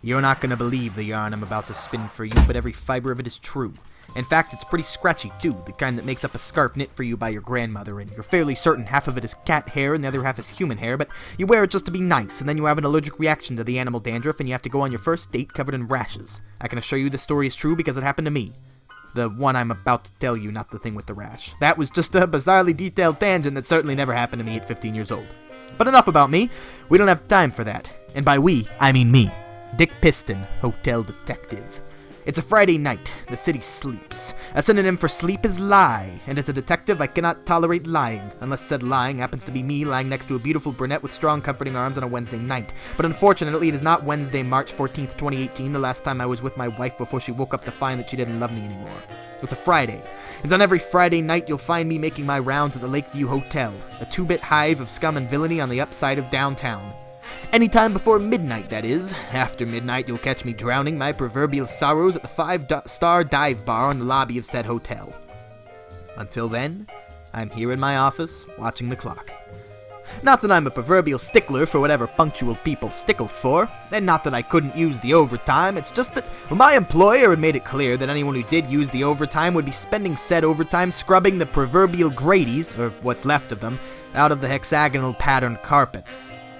You're not going to believe the yarn I'm about to spin for you, but every fiber of it is true. In fact, it's pretty scratchy, too, the kind that makes up a scarf knit for you by your grandmother, and you're fairly certain half of it is cat hair and the other half is human hair, but you wear it just to be nice, and then you have an allergic reaction to the animal dandruff, and you have to go on your first date covered in rashes. I can assure you this story is true because it happened to me. The one I'm about to tell you, not the thing with the rash. That was just a bizarrely detailed tangent that certainly never happened to me at 15 years old. But enough about me. We don't have time for that. And by we, I mean me. Dick Piston, hotel detective. It's a Friday night. The city sleeps. A synonym for sleep is lie, and as a detective, I cannot tolerate lying, unless said lying happens to be me lying next to a beautiful brunette with strong, comforting arms on a Wednesday night. But unfortunately, it is not Wednesday, March 14th, 2018, the last time I was with my wife before she woke up to find that she didn't love me anymore. It's a Friday, and on every Friday night, you'll find me making my rounds at the Lakeview Hotel, a two-bit hive of scum and villainy on the upside of downtown. Anytime before midnight, that is. After midnight, you'll catch me drowning my proverbial sorrows at the 5-star dive bar in the lobby of said hotel. Until then, I'm here in my office, watching the clock. Not that I'm a proverbial stickler for whatever punctual people stickle for, and not that I couldn't use the overtime, it's just that my employer had made it clear that anyone who did use the overtime would be spending said overtime scrubbing the proverbial Grady's, or what's left of them, out of the hexagonal patterned carpet.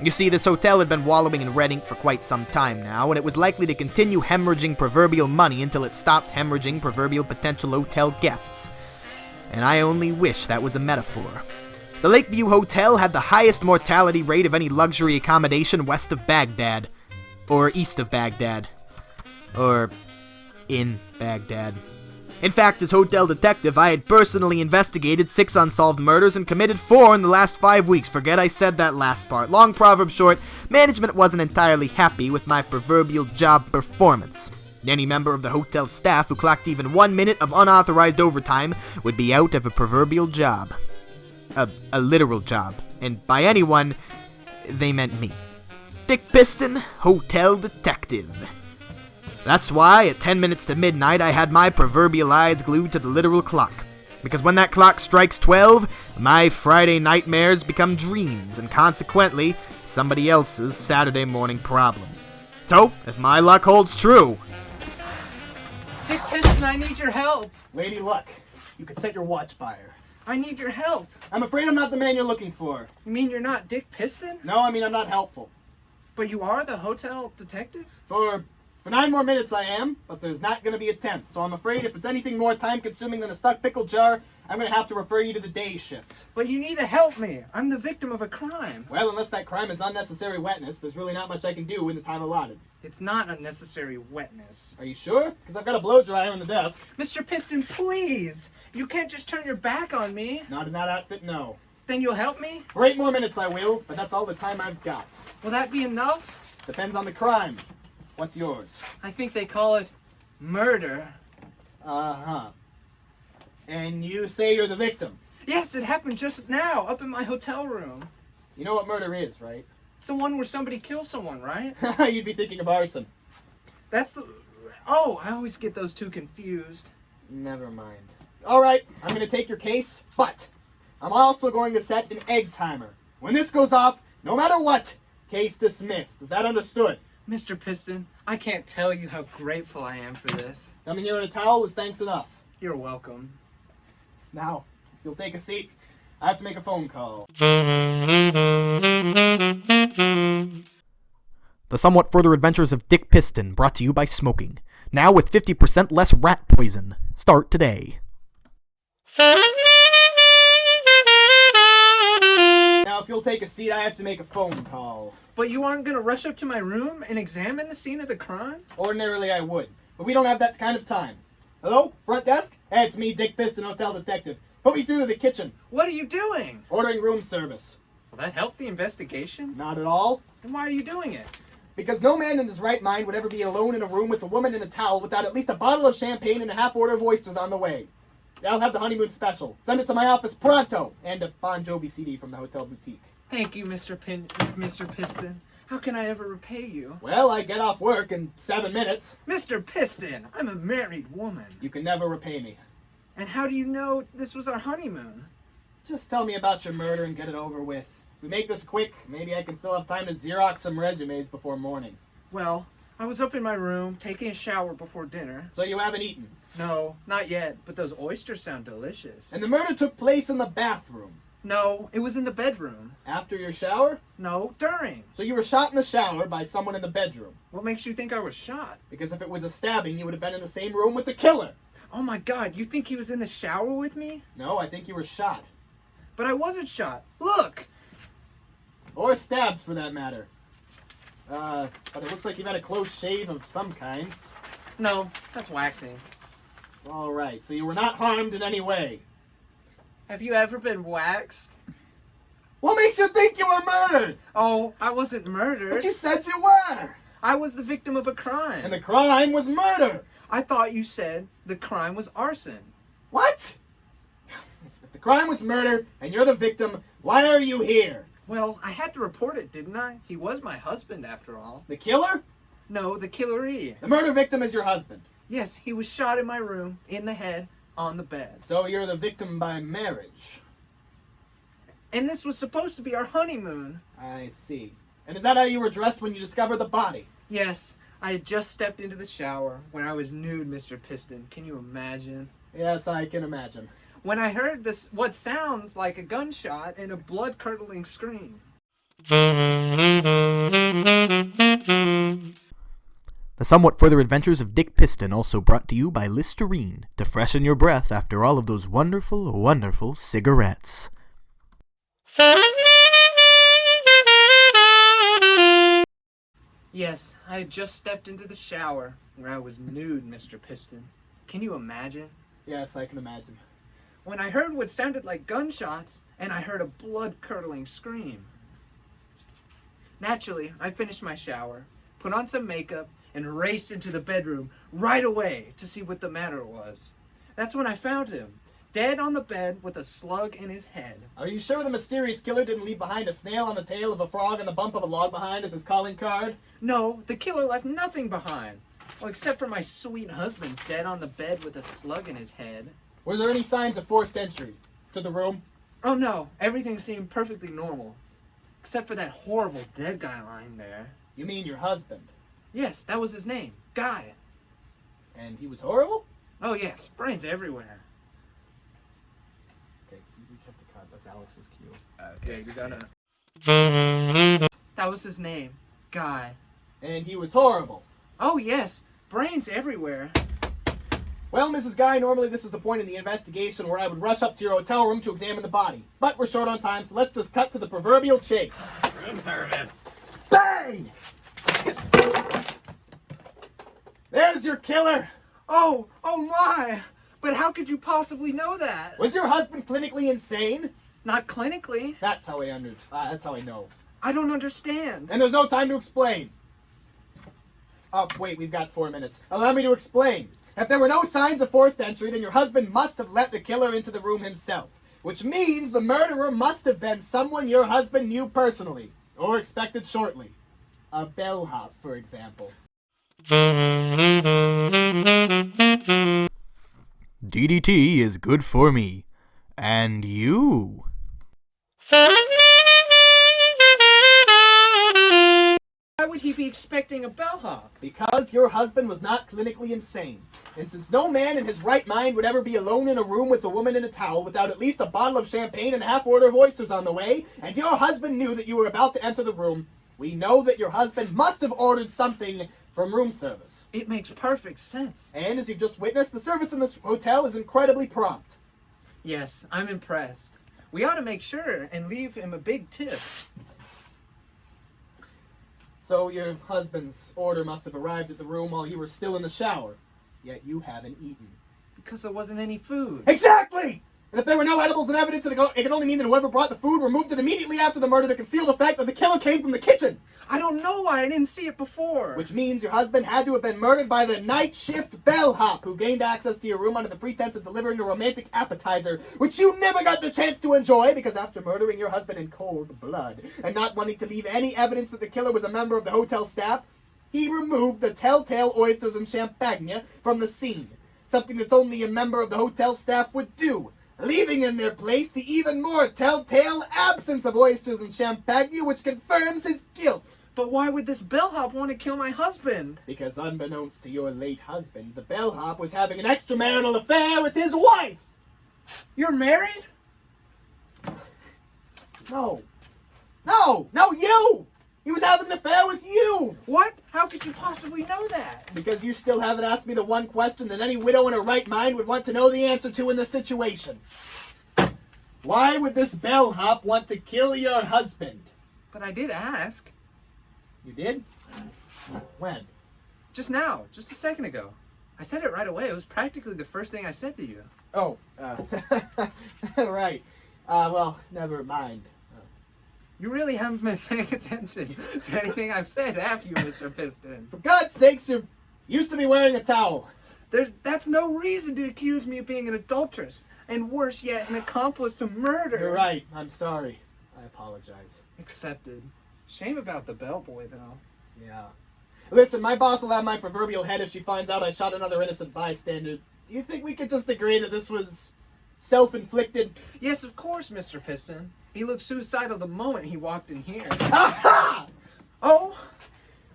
You see, this hotel had been wallowing in red ink for quite some time now, and it was likely to continue hemorrhaging proverbial money until it stopped hemorrhaging proverbial potential hotel guests. And I only wish that was a metaphor. The Lakeview Hotel had the highest mortality rate of any luxury accommodation west of Baghdad. Or east of Baghdad. Or in Baghdad. In fact, as hotel detective, I had personally investigated 6 unsolved murders and committed 4 in the last 5 weeks. Forget I said that last part. Long proverb short, management wasn't entirely happy with my proverbial job performance. Any member of the hotel staff who clocked even 1 minute of unauthorized overtime would be out of a proverbial job. A literal job. And by anyone, they meant me. Dick Piston, hotel detective. That's why, at 10 minutes to midnight, I had my proverbial eyes glued to the literal clock. Because when that clock strikes 12, my Friday nightmares become dreams, and consequently, somebody else's Saturday morning problem. So, if my luck holds true... Dick Piston, I need your help. Lady Luck, you could set your watch by her. I need your help. I'm afraid I'm not the man you're looking for. You mean you're not Dick Piston? No, I mean I'm not helpful. But you are the hotel detective? For 9 more minutes I am, but there's not going to be a 10th, so I'm afraid if it's anything more time-consuming than a stuck pickle jar, I'm going to have to refer you to the day shift. But you need to help me. I'm the victim of a crime. Well, unless that crime is unnecessary wetness, there's really not much I can do in the time allotted. It's not unnecessary wetness. Are you sure? Because I've got a blow dryer on the desk. Mr. Piston, please! You can't just turn your back on me. Not in that outfit, no. Then you'll help me? For 8 more minutes I will, but that's all the time I've got. Will that be enough? Depends on the crime. What's yours? I think they call it murder. Uh-huh. And you say you're the victim? Yes, it happened just now, up in my hotel room. You know what murder is, right? It's the one where somebody kills someone, right? You'd be thinking of arson. That's the... Oh, I always get those two confused. Never mind. All right, I'm going to take your case, but I'm also going to set an egg timer. When this goes off, no matter what, case dismissed. Is that understood? Mr. Piston, I can't tell you how grateful I am for this. Coming here in a towel is thanks enough. You're welcome. Now, if you'll take a seat, I have to make a phone call. The Somewhat Further Adventures of Dick Piston, brought to you by smoking. Now with 50% less rat poison. Start today. Now, if you'll take a seat, I have to make a phone call. But you aren't going to rush up to my room and examine the scene of the crime? Ordinarily, I would, but we don't have that kind of time. Hello? Front desk? Hey, it's me, Dick Piston, hotel detective. Put me through to the kitchen. What are you doing? Ordering room service. Will that help the investigation? Not at all. Then why are you doing it? Because no man in his right mind would ever be alone in a room with a woman in a towel without at least a bottle of champagne and a half order of oysters on the way. I'll have the honeymoon special. Send it to my office pronto. And a Bon Jovi CD from the hotel boutique. Thank you, Mr. Piston. How can I ever repay you? Well, I get off work in 7 minutes. Mr. Piston, I'm a married woman. You can never repay me. And how do you know this was our honeymoon? Just tell me about your murder and get it over with. If we make this quick, maybe I can still have time to Xerox some resumes before morning. Well, I was up in my room taking a shower before dinner. So you haven't eaten. No, not yet, but those oysters sound delicious. And the murder took place in the bathroom. No, it was in the bedroom. After your shower? No, during. So you were shot in the shower by someone in the bedroom. What makes you think I was shot? Because if it was a stabbing, you would have been in the same room with the killer. Oh my god, you think he was in the shower with me? No, I think you were shot. But I wasn't shot. Look! Or stabbed, for that matter. But it looks like you've had a close shave of some kind. No, that's waxing. Alright, so you were not harmed in any way. Have you ever been waxed? What makes you think you were murdered? Oh, I wasn't murdered. But you said you were! I was the victim of a crime. And the crime was murder! I thought you said the crime was arson. What? If the crime was murder, and you're the victim, why are you here? Well, I had to report it, didn't I? He was my husband, after all. The killer? No, the killeree. The murder victim is your husband. Yes, he was shot in my room, in the head, on the bed. So you're the victim by marriage. And this was supposed to be our honeymoon. I see. And is that how you were dressed when you discovered the body? Yes, I had just stepped into the shower when I was nude, Mr. Piston. Can you imagine? Yes, I can imagine. When I heard this, what sounds like a gunshot and a blood-curdling scream. The somewhat further adventures of Dick Piston, also brought to you by Listerine, to freshen your breath after all of those wonderful, wonderful cigarettes. Yes, I had just stepped into the shower where I was nude, Mr. Piston. Can you imagine? Yes, I can imagine. When I heard what sounded like gunshots, and I heard a blood-curdling scream. Naturally, I finished my shower, put on some makeup, and raced into the bedroom right away to see what the matter was. That's when I found him, dead on the bed with a slug in his head. Are you sure the mysterious killer didn't leave behind a snail on the tail of a frog and the bump of a log behind as his calling card? No, the killer left nothing behind. Well, except for my sweet husband dead on the bed with a slug in his head. Were there any signs of forced entry to the room? Oh no, everything seemed perfectly normal. Except for that horrible dead guy lying there. You mean your husband? Yes, that was his name. Guy. And he was horrible? Oh yes, brains everywhere. Okay, we have to cut. That's Alex's cue. Okay, you gotta... That was his name. Guy. And he was horrible. Oh yes, brains everywhere. Well, Mrs. Guy, normally this is the point in the investigation where I would rush up to your hotel room to examine the body. But we're short on time, so let's just cut to the proverbial chase. Room service. Bang! There's your killer! Oh my! But how could you possibly know that? Was your husband clinically insane? Not clinically. That's how I know. I don't understand. And there's no time to explain. Oh, wait, we've got 4 minutes. Allow me to explain. If there were no signs of forced entry, then your husband must have let the killer into the room himself. Which means the murderer must have been someone your husband knew personally. Or expected shortly. A bellhop, for example. DDT is good for me. And you? Why would he be expecting a bellhop? Because your husband was not clinically insane. And since no man in his right mind would ever be alone in a room with a woman in a towel without at least a bottle of champagne and a half order of oysters on the way, and your husband knew that you were about to enter the room, we know that your husband must have ordered something from room service. It makes perfect sense. And as you've just witnessed, the service in this hotel is incredibly prompt. Yes, I'm impressed. We ought to make sure and leave him a big tip. So your husband's order must have arrived at the room while you were still in the shower. Yet you haven't eaten. Because there wasn't any food. Exactly! And if there were no edibles and evidence, it can only mean that whoever brought the food removed it immediately after the murder to conceal the fact that the killer came from the kitchen. I don't know why I didn't see it before. Which means your husband had to have been murdered by the night shift bellhop who gained access to your room under the pretense of delivering a romantic appetizer, which you never got the chance to enjoy because after murdering your husband in cold blood and not wanting to leave any evidence that the killer was a member of the hotel staff, he removed the telltale oysters and champagne from the scene, something that's only a member of the hotel staff would do, leaving in their place the even more telltale absence of oysters and champagne, which confirms his guilt. But why would this bellhop want to kill my husband? Because unbeknownst to your late husband, the bellhop was having an extramarital affair with his wife! You're married? No, you! He was having an affair with you! What? How could you possibly know that? Because you still haven't asked me the one question that any widow in her right mind would want to know the answer to in this situation. Why would this bellhop want to kill your husband? But I did ask. You did? When? Just now, just a second ago. I said it right away. It was practically the first thing I said to you. Oh, right. Well, never mind. You really haven't been paying attention to anything I've said, have you, Mr. Piston? For God's sakes, you used to be wearing a towel. That's no reason to accuse me of being an adulteress. And worse yet, an accomplice to murder. You're right. I'm sorry. I apologize. Accepted. Shame about the bellboy, though. Yeah. Listen, my boss will have my proverbial head if she finds out I shot another innocent bystander. Do you think we could just agree that this was self-inflicted? Yes, of course, Mr. Piston. He looked suicidal the moment he walked in here. Aha! Oh,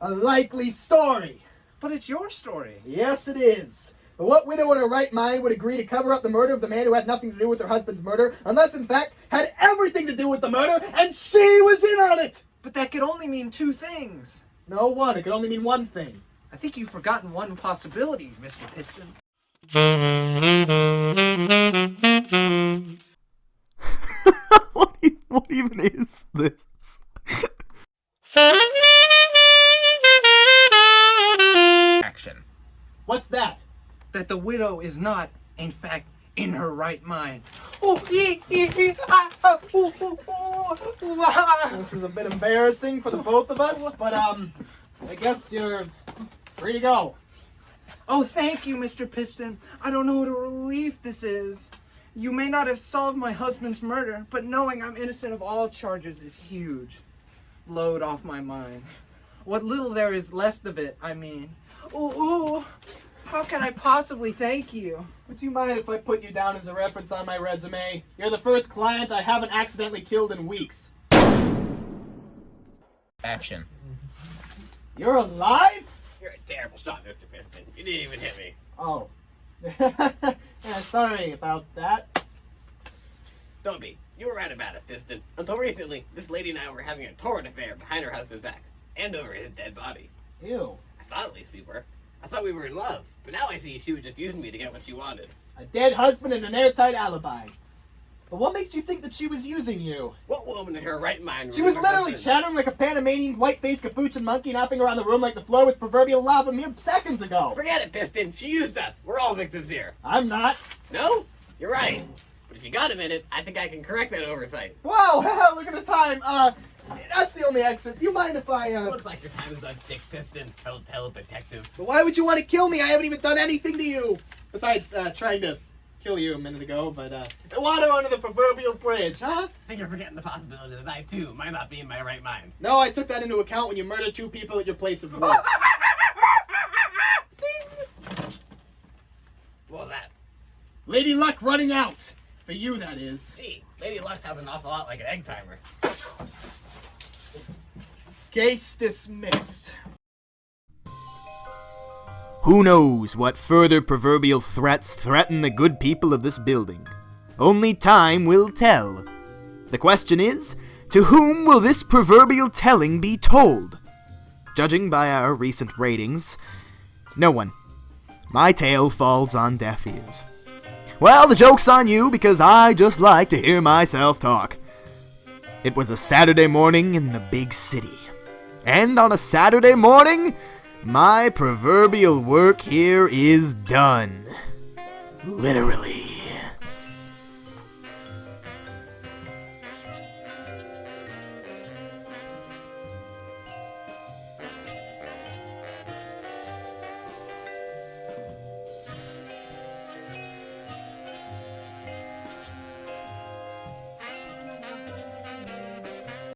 A likely story. but it's your story. Yes, it is. But what widow in her right mind would agree to cover up the murder of the man who had nothing to do with her husband's murder, unless, in fact, had everything to do with the murder, and she was in on it? But that could only mean two things. No, one. It could only mean one thing. I think you've forgotten one possibility, Mr. Piston. What even is this? Action. What's that? That the widow is not, in fact, in her right mind. This is a bit embarrassing for the both of us, but I guess you're free to go. Oh, thank you, Mr. Piston. I don't know what a relief this is. You may not have solved my husband's murder, but knowing I'm innocent of all charges is huge. Load off my mind. What little there is left of it, I mean. Ooh, how can I possibly thank you? Would you mind if I put you down as a reference on my resume? You're the first client I haven't accidentally killed in weeks. Action. You're alive? You're a terrible shot, Mr. Piston. You didn't even hit me. Oh. Yeah, sorry about that. Don't be. You were right about us, Piston. Until recently, this lady and I were having a torrid affair behind her husband's back. And over his dead body. Ew. I thought at least we were. I thought we were in love. But now I see she was just using me to get what she wanted. A dead husband and an airtight alibi. But what makes you think that she was using you? What woman in her right mind... She was would her literally husband- chattering like a Panamanian white-faced capuchin monkey napping around the room like the floor was proverbial lava mere seconds ago. Forget it, Piston. She used us. We're all victims here. I'm not. No? You're right. But if you got a minute, I think I can correct that oversight. Wow, look at the time. That's the only exit. Do you mind if I, Looks like your time is up, Dick Piston. Telltale detective. But why would you want to kill me? I haven't even done anything to you. Besides, trying to kill you a minute ago, but, the water under the proverbial bridge, huh? I think you're forgetting the possibility that I, too, might not be in my right mind. No, I took that into account when you murdered 2 people at your place of work. What was that? Lady Luck running out. For you, that is. Gee, Lady Luck sounds an awful lot like an egg timer. Case dismissed. Who knows what further proverbial threats threaten the good people of this building? Only time will tell. The question is, to whom will this proverbial telling be told? Judging by our recent ratings, no one. My tale falls on deaf ears. Well, the joke's on you because I just like to hear myself talk. It was a Saturday morning in the big city. And on a Saturday morning, my proverbial work here is done. Literally.